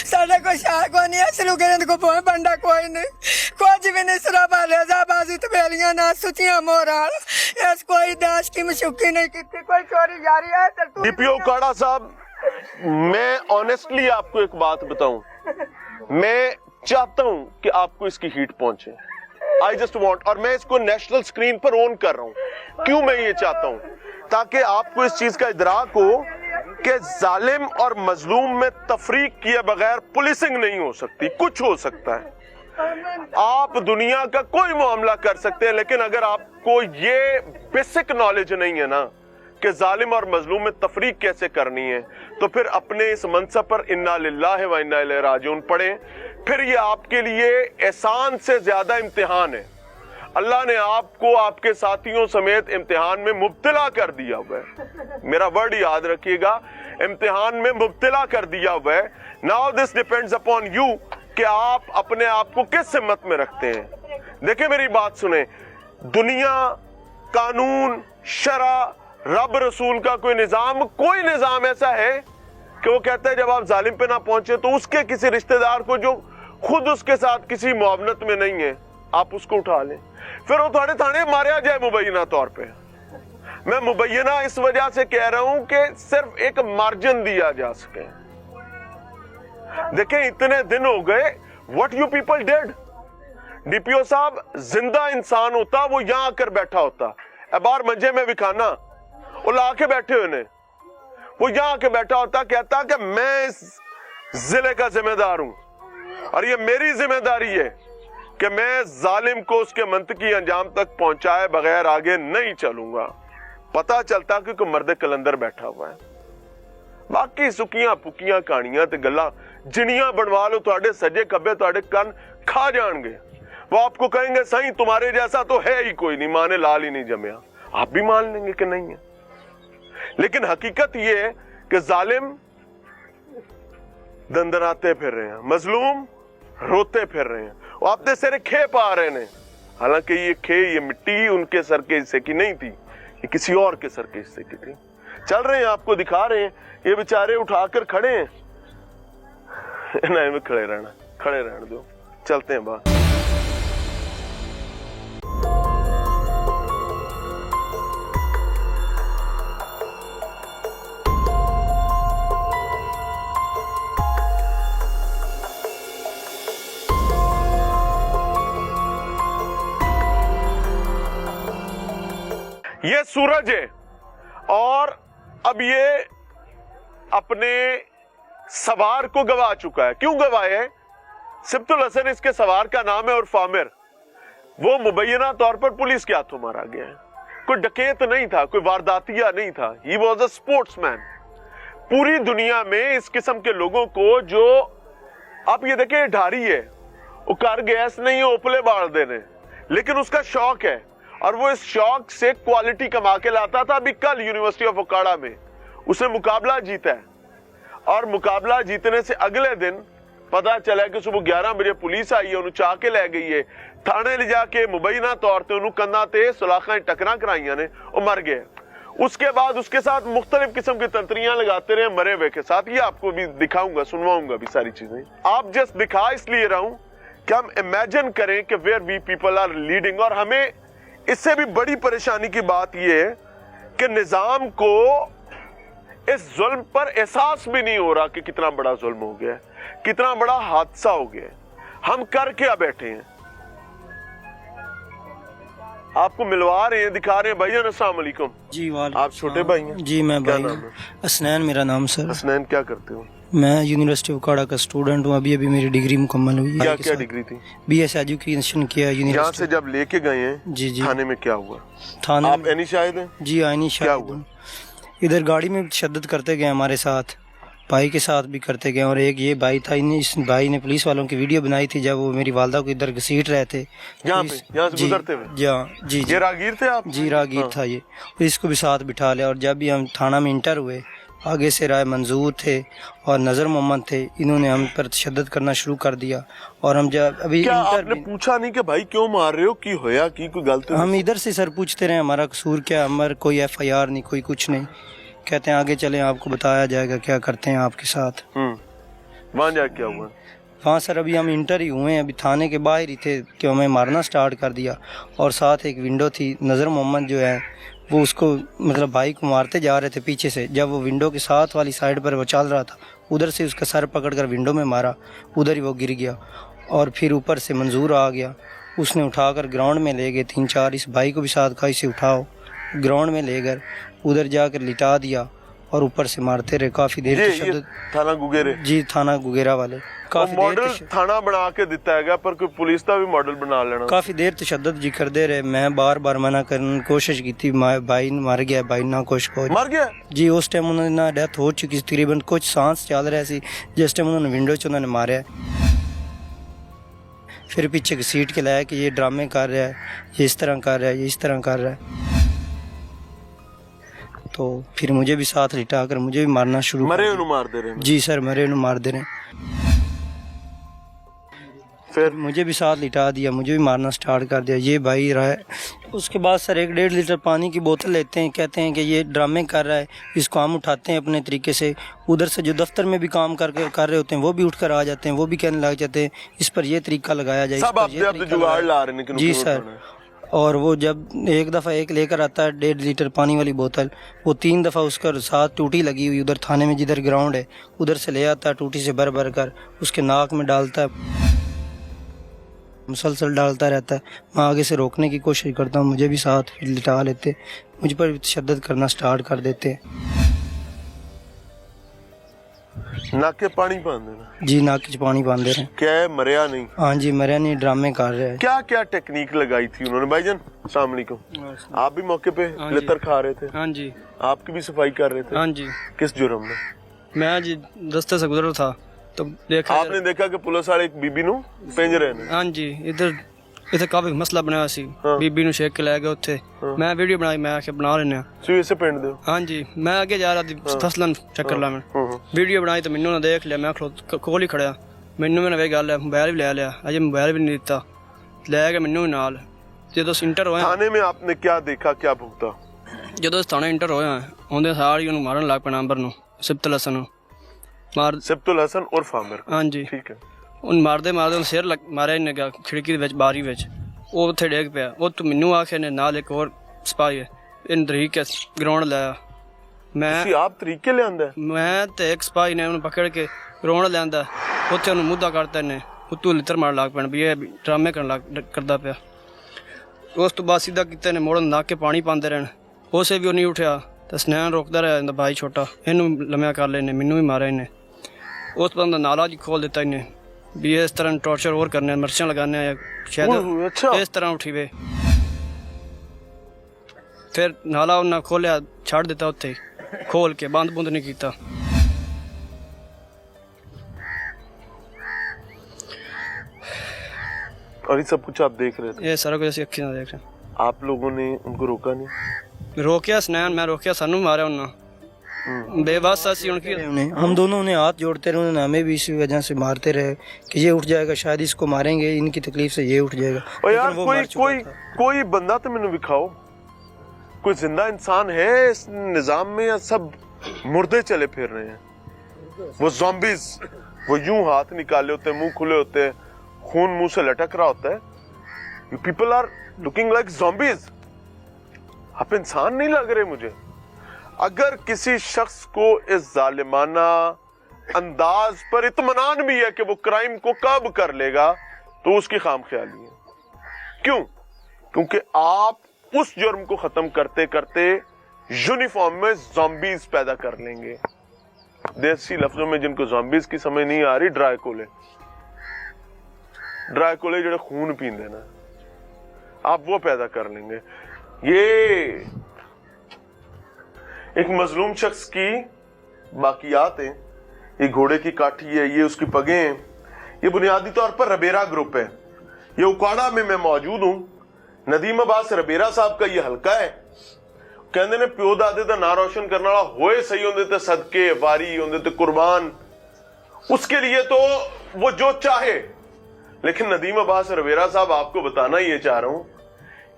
साडे कोई शाह कोई नहीं, असलू कहने को बंडा कोई नहीं, कुछ भी नहीं। सराबा रेजाबाजी तबेलियां ना सुचियां मोराल, इस कोई दाश की मशुकी नहीं की, कोई चोरी जारी है। डीपीओ काड़ा साहब, मैं ऑनेस्टली आपको एक बात बताऊं, मैं चाहता हूं कि आपको इसकी हीट पहुंचे। आई जस्ट वॉन्ट, और मैं इसको नेशनल स्क्रीन पर ऑन कर रहा हूं। क्यों मैं ये चाहता हूं? ताकि आपको इस चीज का इदराक हो कि जालिम और मजलूम में तफरीक किए बगैर पुलिसिंग नहीं हो सकती। कुछ हो सकता है, आप दुनिया का कोई मामला कर सकते हैं, लेकिन अगर आपको ये बेसिक नॉलेज नहीं है ना कि जालिम और मजलूम में तफरीक कैसे करनी है, तो फिर अपने इस मनसब पर इन्ना लिल्लाहि व इन्ना इलैहि राजिऊन पढ़ें। फिर ये आपके लिए एहसान से ज्यादा इम्तिहान है। अल्लाह ने आपको आपके साथियों समेत इम्तिहान में मुब्तला कर दिया हुआ है। मेरा वर्ड याद रखिएगा, इम्तिहान में मुब्तला कर दिया हुआ है। Now this depends upon you कि आप अपने आप को किस हिम्मत में रखते हैं। देखिए मेरी बात सुने, दुनिया, कानून, शरा, रब रसूल का कोई निजाम ऐसा है कि वो कहता है जब आप जालिम पे ना पहुंचे तो उसके किसी रिश्तेदार को जो खुद उसके साथ किसी मुआवनत में नहीं है, आप उसको उठा लें, फिर वो थोड़े थाने मारा जाए मुबैना तौर पे। मैं मुबैना इस वजह से कह रहा हूं कि सिर्फ एक मार्जिन दिया जा सके। देखें इतने दिन हो गए, what you people did. DPO साहब जिंदा इंसान होता वो यहां आकर बैठा होता, बाहर मंजे में बिखाना वो ला के बैठे हुए ने, वो यहां आके बैठा होता, कहता कि मैं इस जिले का जिम्मेदार हूं और ये मेरी जिम्मेदारी है کہ میں ظالم کو اس کے منطقی انجام تک پہنچائے بغیر آگے نہیں چلوں گا۔ پتا چلتا کہ کوئی مرد کلندر بیٹھا ہوا ہے۔ باقی سکیاں پکیاں کہانیاں تے گلاں جنیاں بنوا لو، تواڈے سجے کبے تواڈے کن کھا جان گے۔ وہ آپ کو کہیں گے صحیح تمہارے جیسا تو ہے ہی کوئی نہیں، ماں نے لال ہی نہیں جمیا، آپ بھی مان لیں گے کہ نہیں ہے۔ لیکن حقیقت یہ ہے کہ ظالم دندناتے پھر رہے ہیں، مظلوم روتے پھر رہے ہیں، وہ اپنے سر کھے پا رہے ہیں، حالانکہ یہ کھے، یہ مٹی ان کے سر کے حصے کی نہیں تھی، یہ کسی اور کے سر کے حصے کی تھی۔ چل رہے ہیں، آپ کو دکھا رہے ہیں، یہ بیچارے اٹھا کر کھڑے ہیں، نہیں میں کھڑے رہنا دو، چلتے ہیں باہر۔ یہ سورج ہے اور اب یہ اپنے سوار کو گوا چکا ہے۔ کیوں گوائے ہے؟ سبت الحسن اس کے سوار کا نام ہے، اور فامر وہ مبینہ طور پر پولیس کے ہاتھوں مارا گیا ہے۔ کوئی ڈکیت نہیں تھا، کوئی وارداتیہ نہیں تھا، ہی واز اے سپورٹس مین۔ پوری دنیا میں اس قسم کے لوگوں کو، جو آپ یہ دیکھیں ڈھاری ہے، وہ کار گیس نہیں اوپلے باڑ دینے، لیکن اس کا شوق ہے اور وہ اس شوق سے کوالٹی کما کے لاتا تھا۔ ابھی کل یونیورسٹی آف اوکاڑا میں اس نے مقابلہ جیتا ہے، اور مقابلہ جیتنے سے اگلے دن پتا چلا کہ صبح 11 بجے پولیس آئی ہے، انہوں چاہ کے لے گئی ہے تھانے لے جا کے، مبینہ طور تے انہوں کندھا تے سلاخاں ٹکراں کرائیاں نے، وہ مر گئے۔ اس کے بعد اس کے ساتھ مختلف قسم کی تنتریاں لگاتے رہے مرے ہوئے کے ساتھ۔ یہ آپ کو بھی دکھاؤں گا، سنواؤں گا بھی ساری چیزیں۔ آپ جسٹ دکھا اس لیے رہا ہوں کہ ہم امیجن کریں کہ where we people are leading, اور ہمیں اس سے بھی بڑی پریشانی کی بات یہ ہے کہ نظام کو اس ظلم پر احساس بھی نہیں ہو رہا کہ کتنا بڑا ظلم ہو گیا ہے، کتنا بڑا حادثہ ہو گیا ہے۔ ہم کر کیا بیٹھے ہیں؟ آپ کو ملوا رہے ہیں، دکھا رہے ہیں۔ بھائی جان السلام علیکم۔ جی وعلیکم آپ چھوٹے بھائی ہیں؟ جی میں کیا بھائی نام ہے؟ اسنین میرا نام سر۔ حسنین، کیا کرتے ہو؟ میں یونیورسٹی اوکاڑا کا اسٹوڈنٹ ہوں، ابھی میری ڈگری مکمل ہوئی ہے۔ کیا ڈگری تھی؟ بی ایس ایجوکیشن کیا یہاں یونیورسٹی سے جب لے کے گئے ہیں جی تھانے میں، کیا ہوا؟ تھانے آپ اینی شاہد ہیں؟ جی آئینی کیا شاہد ہوا؟ ہوں۔ ادھر گاڑی میں تشدد کرتے گئے ہمارے ساتھ، بھائی کے ساتھ بھی کرتے گئے، اور ایک یہ بھائی تھا، اس بھائی نے پولیس والوں کی ویڈیو بنائی تھی جب وہ میری والدہ کو ادھر گھسیٹ رہے تھے یہاں سے گزرتے ہوئے؟ جی یہ راگیر تھے آپ؟ جی راگیر تھا یہ، اس کو بھی ساتھ بٹھا لیا، اور جب بھی ہم تھانہ میں انٹر ہوئے، آگے سے رائے منظور تھے اور نظر محمد تھے، انہوں نے ہم پر تشدد کرنا شروع کر دیا، اور ہم جب ابھی کیا آپ انٹر نے پوچھا نہیں کہ بھائی کیوں مار رہے ہو، کی ہویا کی کوئی غلطی؟ ہم ادھر سے سر پوچھتے رہے ہمارا قصور کیا، ہمارا کوئی ایف آئی آر نہیں، کوئی کچھ نہیں، کہتے ہیں آگے چلیں آپ کو بتایا جائے گا کیا کرتے ہیں آپ کے ساتھ۔ وہاں جا کیا ہوا؟ وہاں سر ابھی ہم انٹر ہی ہوئے ہیں، ابھی تھانے کے باہر ہی تھے کہ ہمیں مارنا سٹارٹ کر دیا، اور ساتھ ایک ونڈو تھی، نظر محمد جو ہے وہ اس کو مطلب بھائی کو مارتے جا رہے تھے پیچھے سے، جب وہ ونڈو کے ساتھ والی سائڈ پر وہ چل رہا تھا، ادھر سے اس کا سر پکڑ کر ونڈو میں مارا، ادھر ہی وہ گر گیا، اور پھر اوپر سے منظور آ گیا، اس نے اٹھا کر گراؤنڈ میں لے گئے، 3-4 اس بھائی کو بھی ساتھ کہا اسے اٹھاؤ، گراؤنڈ میں لے کر ادھر جا کر لٹا دیا، اور اوپر سے مارتے رہے کافی دیر تشدد۔ تھانہ گگیرے؟ جی تھانہ گگیرا والے کافی دیر ماڈل تھانہ بنا کے دیتا ہے گا، پر کوئی پولیس کا بھی ماڈل بنا لینا۔ کافی دیر تشدد جی کرتے رہے، میں بار بار منع کرنے کی کوشش کی تھی، بھائی مر گیا، بھائی نہ کوشش کو مر گیا جی، اس ٹائم انہوں نے ڈیتھ ہو چکی تقریباً، کچھ سانس چل رہا سی جس ٹائم انہوں نے ونڈو چ انہوں نے مارا، پھر پیچھے گھسیٹ کے لایا کہ یہ ڈرامے کر رہا ہے، یہ اس طرح کر رہا ہے، یہ اس طرح کر رہا ہے، تو پھر مجھے بھی ساتھ لٹا کر مجھے بھی مارنا شروع مرے انہوں مار دے رہے ہیں؟ جی سر مرے انہوں مار دے رہے ہیں، پھر مجھے بھی ساتھ لٹا دیا، مجھے بھی مارنا سٹارٹ کر دیا، یہ بھائی رہا ہے۔ اس کے بعد سر 1.5 لیٹر پانی کی بوتل لیتے ہیں، کہتے ہیں کہ یہ ڈرامے کر رہا ہے، اس کو ہم اٹھاتے ہیں اپنے طریقے سے، ادھر سے جو دفتر میں بھی کام کر رہے ہوتے ہیں وہ بھی اٹھ کر آ جاتے ہیں، وہ بھی کہنے لگ جاتے ہیں اس پر یہ طریقہ لگایا جائے، سب آپ جگاڑ لا رہے ہیں؟ جی سر، اور وہ جب ایک دفعہ ایک لے کر آتا ہے 1.5 لیٹر پانی والی بوتل، وہ 3 دفعہ اس کا ساتھ ٹوٹی لگی ہوئی ادھر تھانے میں جدھر گراؤنڈ ہے ادھر سے لے آتا ہے، ٹوٹی سے بھر کر اس کے ناک میں ڈالتا ہے، مسلسل ڈالتا رہتا ہے، میں آگے سے روکنے کی کوشش کرتا ہوں، مجھے بھی ساتھ لٹا لیتے، مجھ پر بھی تشدد کرنا سٹارٹ کر دیتے۔ नाके पानी पान देना जी नाक च पानी पाते रहे। क्या है, मरिया नहीं? हाँ जी मरिया नहीं, ड्रामे कर रहे हैं। क्या क्या टेक्निक लगाई थी उन्होंने? भाईजान अस्सलाम वालेकुम, आप भी मौके पे लितर खा रहे थे? हाँ जी। आपकी भी सफाई कर रहे थे? हाँ जी। किस जुर्म में? मैं जी रस्ते से गुजर था तो देखा, आपने देखा कि पुलिस वाले एक बीबी ਨੂੰ ਪਿੰਜ ਰਹੇ ਨੇ? हाँ जी। इधर काफी मसला ਬਣਿਆ ਸੀ, ਬੀਬੀ ਨੂੰ ਛੇਕ ਕੇ ਲੈ ਗਏ ਉੱਥੇ। ਮੈਂ ਵੀਡੀਓ ਬਣਾਈ, ਮੈਂ ਆਖਿਆ ਬਣਾ ਲੈਨੇ ਆ। ਤੁਸੀਂ ਇਸੇ ਪਿੰਡ ਦੇ ਹੋ? हाँ जी। मैं ਅੱਗੇ ਜਾ ਰਿਹਾ ਸੀ ਫਸਲਨ ਚੱਕਰ ਲਾਉਣ, ਵੀਡੀਓ ਬਣਾਈ ਤਾਂ ਮੈਨੂੰ ਨਾ ਦੇਖ ਲਿਆ, ਮੈਂ ਕੋਲ ਹੀ ਖੜਿਆ, ਮੈਨੂੰ ਵੀ ਨਾ ਵੇ ਗੱਲ ਹੈ, ਮੋਬਾਈਲ ਵੀ ਲੈ ਲਿਆ, ਅਜੇ ਮੋਬਾਈਲ ਵੀ ਨਹੀਂ ਦਿੱਤਾ, ਲੈ ਕੇ ਮੈਨੂੰ ਵੀ ਨਾਲ। ਜਦੋਂ ਇੰਟਰ ਹੋਇਆ थाने में आपने क्या देखा, क्या भुगता? ਜਦੋਂ ਥਾਣੇ ਇੰਟਰ ਹੋਇਆ ਉਹਦੇ ਸਾਰ ਹੀ ਉਹਨੂੰ ਮਾਰਨ ਲੱਗ ਪਿਆ, ਨੰਬਰ ਨੂੰ, ਸਿਬਤੁਲ ਹਸਨ ਨੂੰ ਮਾਰ। सिब्तुल हसन उर्फ आमिर। हाँ जी। ठीक है। ਉਹਨੂੰ ਮਾਰਦੇ ਉਹਨੂੰ ਸਿਰ ਮਾਰਿਆ ਇਹਨੇ ਗਿਆ ਖਿੜਕੀ ਦੇ ਵਿੱਚ, ਬਾਰੀ ਵਿੱਚ, ਉਹ ਉੱਥੇ ਡੇਗ ਪਿਆ। ਉਹ ਤੋਂ ਮੈਨੂੰ ਆਖਿਆ ਨੇ ਨਾਲ ਇੱਕ ਹੋਰ ਸਿਪਾਹੀ ਹੈ, ਇਹਨੂੰ ਤਰੀਕ ਕੇ ਗਰਾਊਂਡ ਲਾਇਆ। ਤੁਸੀਂ ਆਪ ਤਰੀਕੇ ਲਿਆਂਦਾ? ਮੈਂ ਤੇ ਇੱਕ ਸਿਪਾਹੀ ਨੇ ਉਹਨੂੰ ਪਕੜ ਕੇ ਗਰਾਊਂਡ ਲਿਆਂਦਾ, ਉੱਥੇ ਉਹਨੂੰ ਮੁੱਦਾ ਕਰਤਾ ਇਹਨੇ, ਉੱਤੋਂ ਲਿੱਤਰ ਮਾਰਨ ਲੱਗ ਪੈਣ ਵੀ ਇਹ ਡਰਾਮੇ ਕਰਦਾ ਪਿਆ। ਉਸ ਤੋਂ ਬਾਅਦ ਸਿੱਧਾ ਕੀਤਾ ਨੇ ਮੋੜਨ ਲਾ ਕੇ ਪਾਣੀ ਪਾਉਂਦੇ ਰਹਿਣ, ਉਸੇ ਵੀ ਉਹ ਨਹੀਂ ਉੱਠਿਆ ਤਾਂ ਸਨੈਨ ਰੋਕਦਾ ਰਿਹਾ ਇਹਦਾ ਭਾਈ ਛੋਟਾ, ਇਹਨੂੰ ਲੰਮਿਆ ਕਰ ਲੈਨੇ, ਮੈਨੂੰ ਵੀ ਮਾਰਿਆ ਇਹਨੇ। ਉਸ ਤੋਂ ਬਾਅਦ ਨਾਲਾ ਜੀ ਖੋਲ ਦਿੱਤਾ ਇਹਨੇ ਵੀ ਇਸ ਤਰ੍ਹਾਂ ਟੌਰਚਰ ਹੋਰ ਕਰਨੇ, ਮਿਰਚਾਂ ਲਗਾਨੇ ਆ ਸ਼ਾਇਦ ਅੱਛਾ। ਇਸ ਤਰ੍ਹਾਂ ਉੱਠੀ ਵੇ। ਫਿਰ ਨਾਲਾ ਉਹਨਾਂ ਖੋਲਿਆ, ਛੱਡ ਦਿੱਤਾ ਉੱਥੇ ਖੋਲ ਕੇ, ਬੰਦ ਬੁੰਦ ਨਹੀਂ ਕੀਤਾ। और ये सब कुछ आप देख रहे थे? ਇਹ ਸਾਰਾ ਕੁਝ ਅਸੀਂ ਅੱਖੀਂ ਨਾਲ ਦੇਖ ਰਹੇ आप लोगों ने उनको रोका नहीं? ਹਾਂ। ਰੋਕਿਆ ਸਨੈਨ, ਮੈਂ ਰੋਕਿਆ, ਸਾਨੂੰ ਮਾਰਿਆ ਉਹਨਾਂ, बेबस ਅਸੀਂ ਹੁਣ ਕੀ। हम दोनों ने हाथ जोड़ते रहे, उन्होंने हमें भी इसी वजह से मारते रहे कि ये उठ जाएगा, शायद इसको मारेंगे, इनकी तकलीफ से ये उठ जाएगा। और यार कोई बंदा तो मैंने दिखाओ, कोई जिंदा इंसान है इस निजाम में, या सब मुर्दे चले फिर रहे हैं? वो ज़ॉम्बीज, वो यूं हाथ निकाले होते हैं, मुंह खुले होते हैं, खून मुंह से लटक रहा होता है। You people are looking like zombies. आप इंसान नहीं लग रहे मुझे। अगर किसी शख्स को इस जालिमाना अंदाज पर इत्मीनान भी है कि वो क्राइम को कब कर लेगा, तो उसकी खामख्याली है। क्यों? क्योंकि आप उस जुर्म को खत्म करते करते यूनिफॉर्म में ज़ॉम्बीज पैदा कर लेंगे। देसी लफ्जों में जिनको ज़ॉम्बीज की समझ नहीं आ रही, ड्राइकोले जो खून पींदे ना, आप वो पैदा कर लेंगे। ये एक मजलूम शख्स की बाकियात है, ये घोड़े की काठी है, ये उसकी पगें हैं। ये बुनियादी तौर पर रबेरा ग्रुप है। ये उकाड़ा में मैं मौजूद हूं। नदीम अब्बास रबेरा साहब का ये हलका है। कहते ने प्यो दादे दा ना रोशन करने वाला होए सही होंदे ते सदके वारी होंदे ते कुर्बान, उसके लिए तो वो जो चाहे। लेकिन नदीम अब्बास रबेरा साहब, आपको बताना ये चाह रहा हूं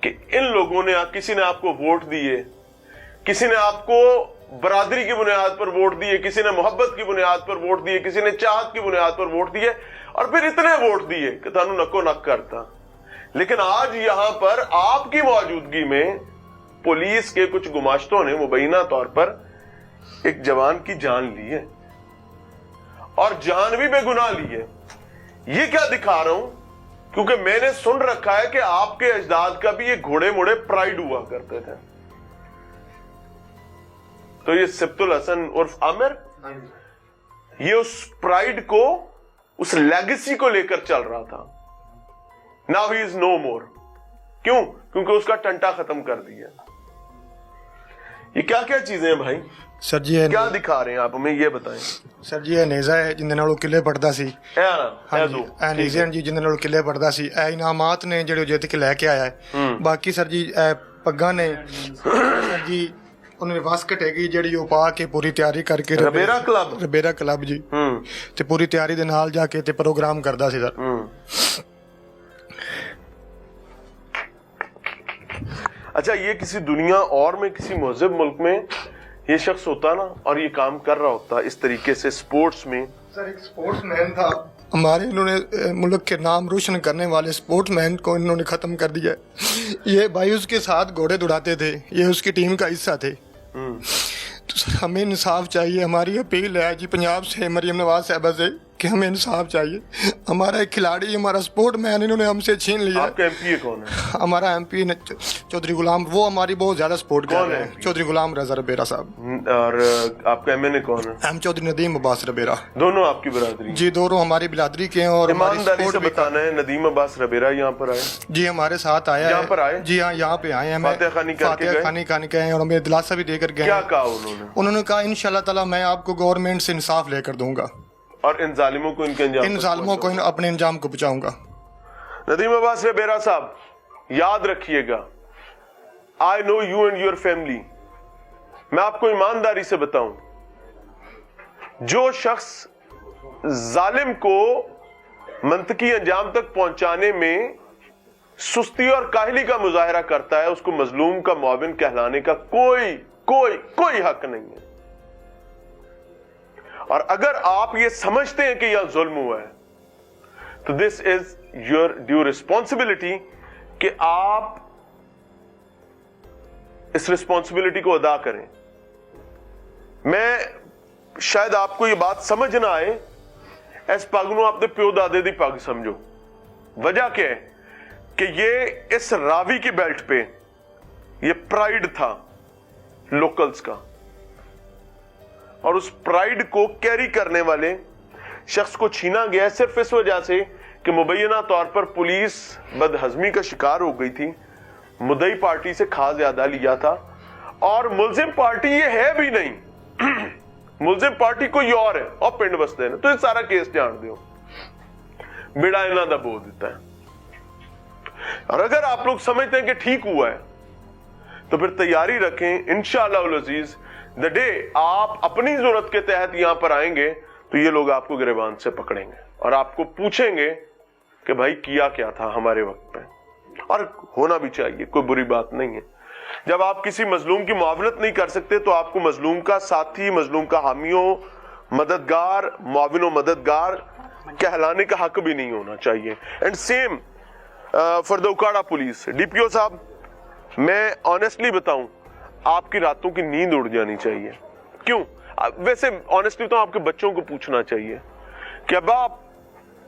कि इन लोगों ने, किसी ने आपको वोट दिए, किसी ने आपको बरादरी की बुनियाद पर वोट दिए, किसी ने मोहब्बत की बुनियाद पर वोट दिए, किसी ने चाहत की बुनियाद पर वोट दिए, और फिर इतने वोट दिए कि थानू नको नक करता। लेकिन आज यहां पर आपकी मौजूदगी में पुलिस के कुछ गुमाश्तों ने मुबैना तौर पर एक जवान की जान ली है, और जान भी बेगुनाह ली है। ये क्या दिखा रहा हूं? क्योंकि मैंने सुन रखा है कि आपके अजदाद का भी ये घोड़े मोड़े प्राइड हुआ करते थे। तो ये सिब्तुल हसन उर्फ आमिर, ये उस प्राइड को, उस लेगेसी को लेकर चल रहा था। नाउ ही इज नो मोर। क्यों? क्योंकि उसका टंटा खत्म कर दिया। ये क्या क्या चीजें हैं भाई? सर जी ये क्या दिखा रहे हैं आप हमें, ये बताएं। सर जी ਇਹ ਨੇਜ਼ਾ ਹੈ ਜਿੰਦੇ ਨਾਲ ਉਹ ਕਿਲੇ ਪੜਦਾ ਸੀ। ਹਾਂਜੀ ਇਹ ਨੇਜ਼ਾ ਜੀ ਜਿੰਦੇ ਨਾਲ ਉਹ ਕਿਲੇ ਪੜਦਾ ਸੀ। ਇਹ ਇਨਾਮਾਤ ਨੇ ਜਿਹੜੇ ਉਹ ਜਿੱਤ ਕੇ ਲੈ ਕੇ ਆਇਆ ਹੈ। ਬਾਕੀ ਸਰ ਜੀ ਇਹ ਪੱਗਾਂ ਨੇ ਸਰ ਜੀ, ਉਹਨੇ ਵਾਸਕਟ ਹੈਗੀ ਜਿਹੜੀ ਉਹ ਪਾ ਕੇ ਪੂਰੀ ਤਿਆਰੀ ਕਰਕੇ ਰਬੇਰਾ ਕਲੱਬ ਜੀ ਤੇ ਪੂਰੀ ਤਿਆਰੀ ਦੇ ਨਾਲ ਜਾ ਕੇ ਤੇ ਪ੍ਰੋਗਰਾਮ ਕਰਦਾ ਸੀ ਸਰ। अच्छा, ये किसी दुनिया और में, किसी महज़ब मुल्क में ये शख्स होता ना, और ये काम कर रहा होता इस तरीके से स्पोर्ट्स में। सर एक स्पोर्ट्समैन था हमारे, इन्होंने मुल्क के नाम रोशन करने वाले स्पोर्ट्समैन को इन्होंने ख़त्म कर दिया। ये भाई उसके साथ घोड़े दौड़ाते थे, ये उसकी टीम का हिस्सा थे। तो सर हमें इंसाफ चाहिए। हमारी अपील है जी पंजाब से, मरियम नवाज साहबा से, کہ ہمیں انصاف چاہیے. ہمارا ایک کھلاڑی, ہمارا سپورٹ مین انہوں نے ہم سے چھین لیا. آپ کا ایم پی اے کون ہے؟ ہمارا ایم پی چودھری غلام, وہ ہماری بہت زیادہ سپورٹ کر رہے ہیں. چودھری غلام رضا ربیرا صاحب. اور آپ کا ایم این اے کون ہے؟ ایم چودھری ندیم عباس ربیرا. دونوں آپ کی برادری؟ جی دونوں ہماری برادری کے ہیں. اور ایمانداری سے بتانا ہے, ندیم عباس ربیرا یہاں پر آئے؟ جی ہمارے ساتھ آیا ہے. یہاں پر آئے؟ جی ہاں یہاں پہ آئے ہیں. فاتحہ خوانی کر کے گئے؟ فاتحہ خوانی گئے ہیں اور ہمیں دلاسا بھی دے کر گئے. کیا کہا انہوں نے؟ انہوں نے کہا انشاءاللہ تعالیٰ میں آپ کو گورنمنٹ سے انصاف لے کر دوں گا, اور ان ظالموں کو ان ظالموں کو اپنے انجام کو بچاؤں گا. ندیم عباس ربیرا صاحب, یاد رکھیے گا, آئی نو یو اینڈ یور فیملی. میں آپ کو ایمانداری سے بتاؤں, جو شخص ظالم کو منطقی انجام تک پہنچانے میں سستی اور کاہلی کا مظاہرہ کرتا ہے, اس کو مظلوم کا معاون کہلانے کا کوئی حق نہیں ہے. اور اگر آپ یہ سمجھتے ہیں کہ یہ ظلم ہوا ہے تو دس از یور ڈیو ریسپانسبلٹی کہ آپ اس ریسپانسبلٹی کو ادا کریں. میں شاید آپ کو یہ بات سمجھ نہ آئے, ایس پگ نو اپنے پیو دادے دی پگ سمجھو. وجہ کیا ہے کہ یہ اس راوی کی بیلٹ پہ یہ پرائیڈ تھا لوکلز کا, اور اس پرائیڈ کو کیری کرنے والے شخص کو چھینا گیا صرف اس وجہ سے کہ مبینہ طور پر پولیس بدہضمی کا شکار ہو گئی تھی, مدعی پارٹی سے کھا زیادہ لیا تھا, اور ملزم پارٹی یہ ہے بھی نہیں, ملزم پارٹی کوئی اور ہے اور پنڈ بستے ہیں. تو یہ سارا کیس جان دیو, بیڑا انہاں دا بو دیتا ہے. اور اگر آپ لوگ سمجھتے ہیں کہ ٹھیک ہوا ہے تو پھر تیاری رکھیں, انشاءاللہ العزیز the day آپ اپنی ضرورت کے تحت یہاں پر آئیں گے تو یہ لوگ آپ کو گریبان سے پکڑیں گے اور آپ کو پوچھیں گے کہ بھائی کیا تھا ہمارے وقت پہ. اور ہونا بھی چاہیے, کوئی بری بات نہیں ہے. جب آپ کسی مظلوم کی معاونت نہیں کر سکتے تو آپ کو مظلوم کا ساتھی, مظلوم کا حامی و مددگار, معاون و مددگار کہلانے کا حق بھی نہیں ہونا چاہیے. And same for the Okara police. D P O صاحب, میں آنیسٹلی بتاؤں, آپ کی راتوں کی نیند اڑ جانی چاہیے. کیوں؟ ویسے آنیسٹلی تو آپ کے بچوں کو پوچھنا چاہیے کہ ابا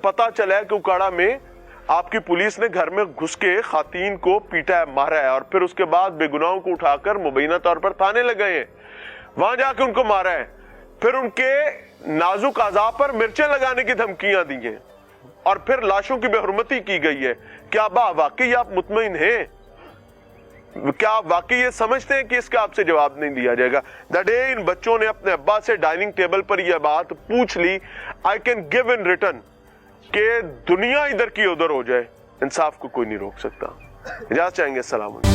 پتا چلا ہے کہ اکاڑا میں آپ کی پولیس نے گھر میں گھس کے خواتین کو پیٹا ہے, مارا ہے, اور پھر اس کے بعد بے گناہوں کو اٹھا کر مبینہ طور پر تھانے لگائے ہیں, وہاں جا کے ان کو مارا ہے, پھر ان کے نازک اعضاء پر مرچیں لگانے کی دھمکیاں دی ہیں, اور پھر لاشوں کی بے حرمتی کی گئی ہے. کیا ابا واقعی آپ مطمئن ہیں؟ کیا آپ واقعی یہ سمجھتے ہیں کہ اس کا آپ سے جواب نہیں دیا جائے گا؟ دا ڈے ان بچوں نے اپنے ابا سے ڈائننگ ٹیبل پر یہ بات پوچھ لی, I can give in return کہ دنیا ادھر کی ادھر ہو جائے, انصاف کو کوئی نہیں روک سکتا. اجازت چاہیں گے. السلام علیکم.